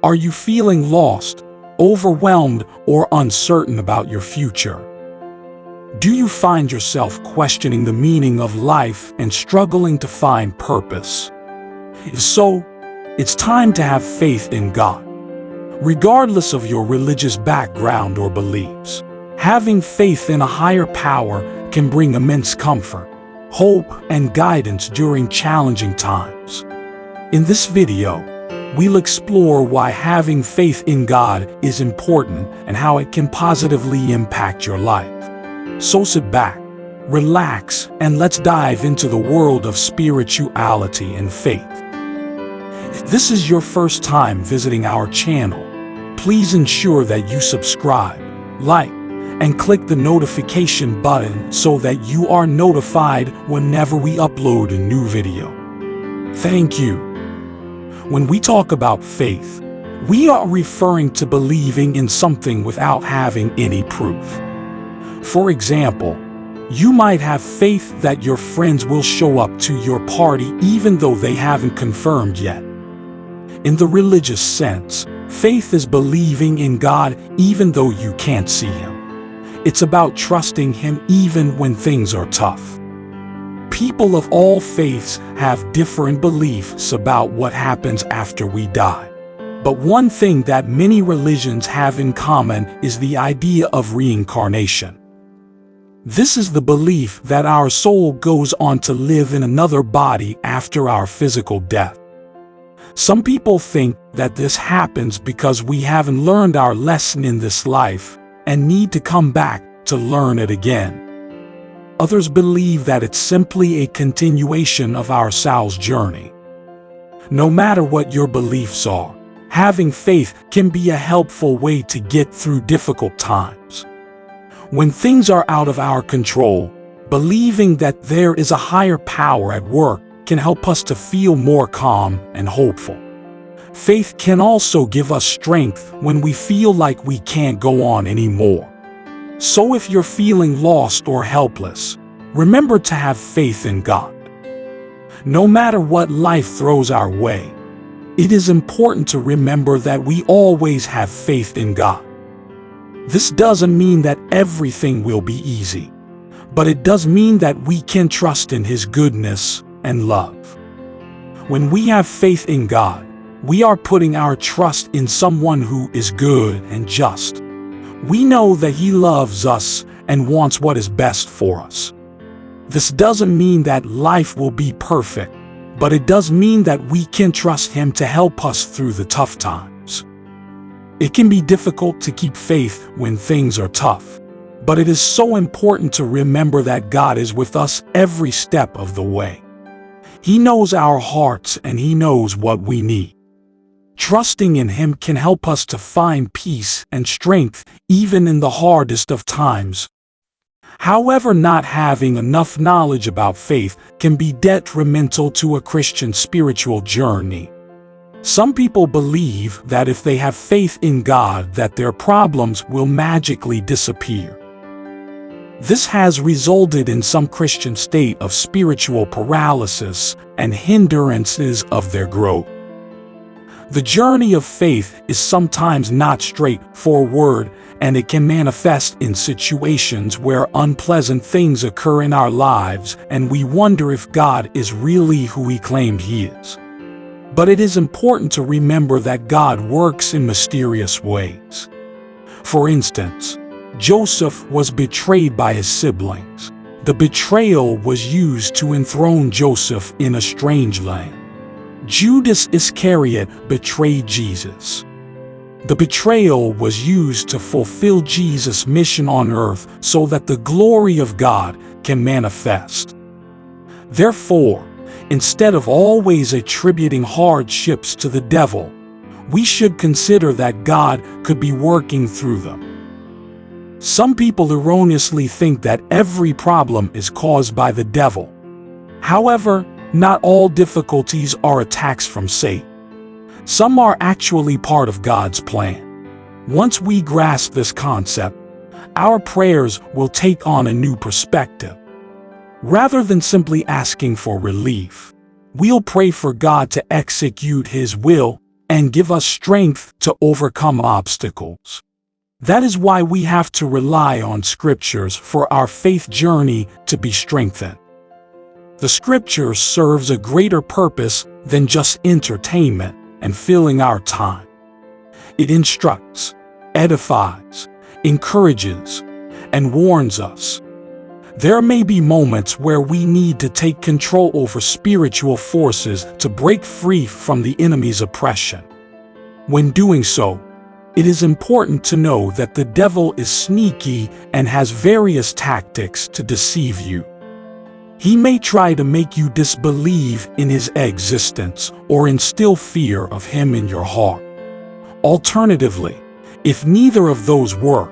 Are you feeling lost, overwhelmed, or uncertain about your future? Do you find yourself questioning the meaning of life and struggling to find purpose? If so, it's time to have faith in God. Regardless of your religious background or beliefs, having faith in a higher power can bring immense comfort, hope, and guidance during challenging times. In this video, we'll explore why having faith in God is important and how it can positively impact your life. So sit back, relax, and let's dive into the world of spirituality and faith. If this is your first time visiting our channel, please ensure that you subscribe, like, and click the notification button so that you are notified whenever we upload a new video. Thank you. When we talk about faith, we are referring to believing in something without having any proof. For example, you might have faith that your friends will show up to your party even though they haven't confirmed yet. In the religious sense, faith is believing in God even though you can't see Him. It's about trusting Him even when things are tough. People of all faiths have different beliefs about what happens after we die. But one thing that many religions have in common is the idea of reincarnation. This is the belief that our soul goes on to live in another body after our physical death. Some people think that this happens because we haven't learned our lesson in this life and need to come back to learn it again. Others believe that it's simply a continuation of our soul's journey. No matter what your beliefs are, having faith can be a helpful way to get through difficult times. When things are out of our control, believing that there is a higher power at work can help us to feel more calm and hopeful. Faith can also give us strength when we feel like we can't go on anymore. So if you're feeling lost or helpless, remember to have faith in God. No matter what life throws our way, it is important to remember that we always have faith in God. This doesn't mean that everything will be easy, but it does mean that we can trust in His goodness and love. When we have faith in God, we are putting our trust in someone who is good and just. We know that He loves us and wants what is best for us. This doesn't mean that life will be perfect, but it does mean that we can trust Him to help us through the tough times. It can be difficult to keep faith when things are tough, but it is so important to remember that God is with us every step of the way. He knows our hearts and He knows what we need. Trusting in Him can help us to find peace and strength even in the hardest of times. However, not having enough knowledge about faith can be detrimental to a Christian spiritual journey. Some people believe that if they have faith in God, that their problems will magically disappear. This has resulted in some Christian state of spiritual paralysis and hindrances of their growth. The journey of faith is sometimes not straightforward, and it can manifest in situations where unpleasant things occur in our lives and we wonder if God is really who He claimed He is. But it is important to remember that God works in mysterious ways. For instance, Joseph was betrayed by his siblings. The betrayal was used to enthrone Joseph in a strange land. Judas Iscariot betrayed Jesus. The betrayal was used to fulfill Jesus' mission on earth so that the glory of God can manifest. Therefore, instead of always attributing hardships to the devil, we should consider that God could be working through them. Some people erroneously think that every problem is caused by the devil. However, not all difficulties are attacks from Satan. Some are actually part of God's plan. Once we grasp this concept, our prayers will take on a new perspective. Rather than simply asking for relief, we'll pray for God to execute His will and give us strength to overcome obstacles. That is why we have to rely on scriptures for our faith journey to be strengthened. The scripture serves a greater purpose than just entertainment and filling our time. It instructs, edifies, encourages, and warns us. There may be moments where we need to take control over spiritual forces to break free from the enemy's oppression. When doing so, it is important to know that the devil is sneaky and has various tactics to deceive you. He may try to make you disbelieve in his existence or instill fear of him in your heart. Alternatively, if neither of those work,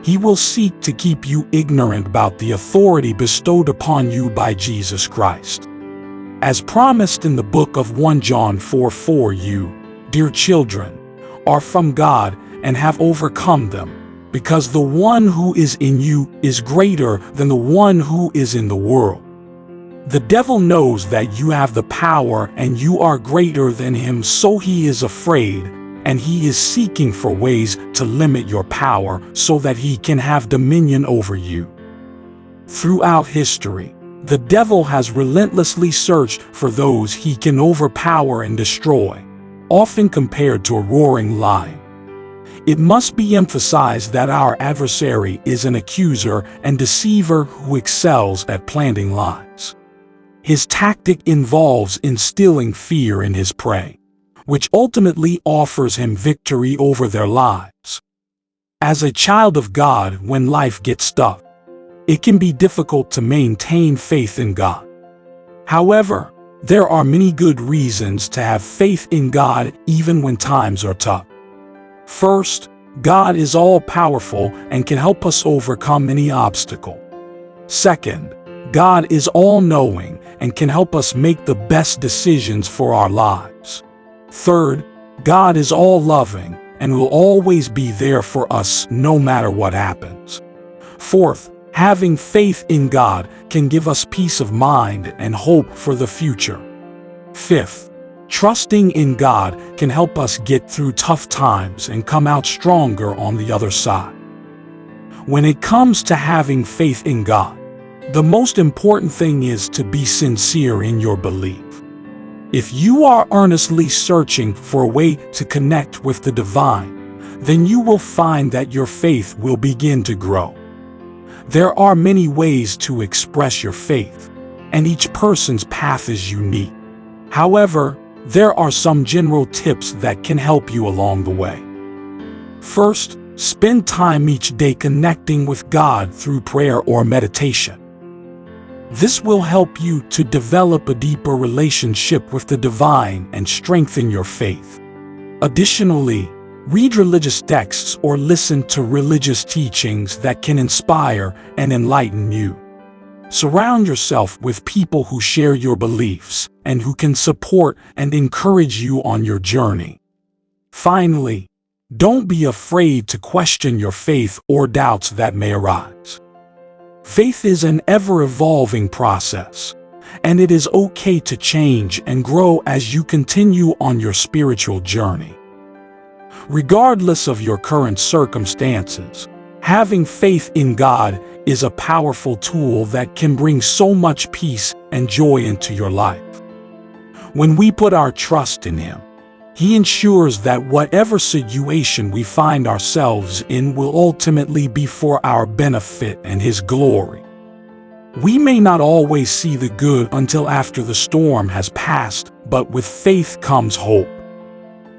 he will seek to keep you ignorant about the authority bestowed upon you by Jesus Christ. As promised in the book of 1 John 4:4, you, dear children, are from God and have overcome them, because the one who is in you is greater than the one who is in the world. The devil knows that you have the power and you are greater than him, so he is afraid, and he is seeking for ways to limit your power so that he can have dominion over you. Throughout history, the devil has relentlessly searched for those he can overpower and destroy, often compared to a roaring lion. It must be emphasized that our adversary is an accuser and deceiver who excels at planting lies. His tactic involves instilling fear in his prey, which ultimately offers him victory over their lives. As a child of God, when life gets tough, it can be difficult to maintain faith in God. However, there are many good reasons to have faith in God even when times are tough. First, God is all-powerful and can help us overcome any obstacle. Second, God is all-knowing and can help us make the best decisions for our lives. Third, God is all-loving and will always be there for us no matter what happens. Fourth, having faith in God can give us peace of mind and hope for the future. Fifth, trusting in God can help us get through tough times and come out stronger on the other side. When it comes to having faith in God, the most important thing is to be sincere in your belief. If you are earnestly searching for a way to connect with the divine, then you will find that your faith will begin to grow. There are many ways to express your faith, and each person's path is unique. However, there are some general tips that can help you along the way. First, spend time each day connecting with God through prayer or meditation. This will help you to develop a deeper relationship with the divine and strengthen your faith. Additionally, read religious texts or listen to religious teachings that can inspire and enlighten you. Surround yourself with people who share your beliefs and who can support and encourage you on your journey. Finally, don't be afraid to question your faith or doubts that may arise. Faith is an ever-evolving process, and it is okay to change and grow as you continue on your spiritual journey. Regardless of your current circumstances, having faith in God is a powerful tool that can bring so much peace and joy into your life. When we put our trust in Him, He ensures that whatever situation we find ourselves in will ultimately be for our benefit and His glory. We may not always see the good until after the storm has passed, but with faith comes hope.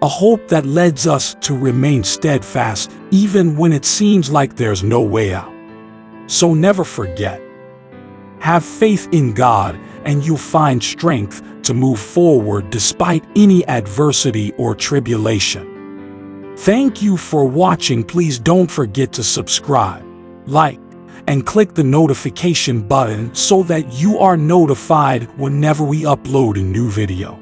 A hope that leads us to remain steadfast even when it seems like there's no way out. So never forget. Have faith in God and you'll find strength to move forward despite any adversity or tribulation. Thank you for watching. Please don't forget to subscribe, like, and click the notification button so that you are notified whenever we upload a new video.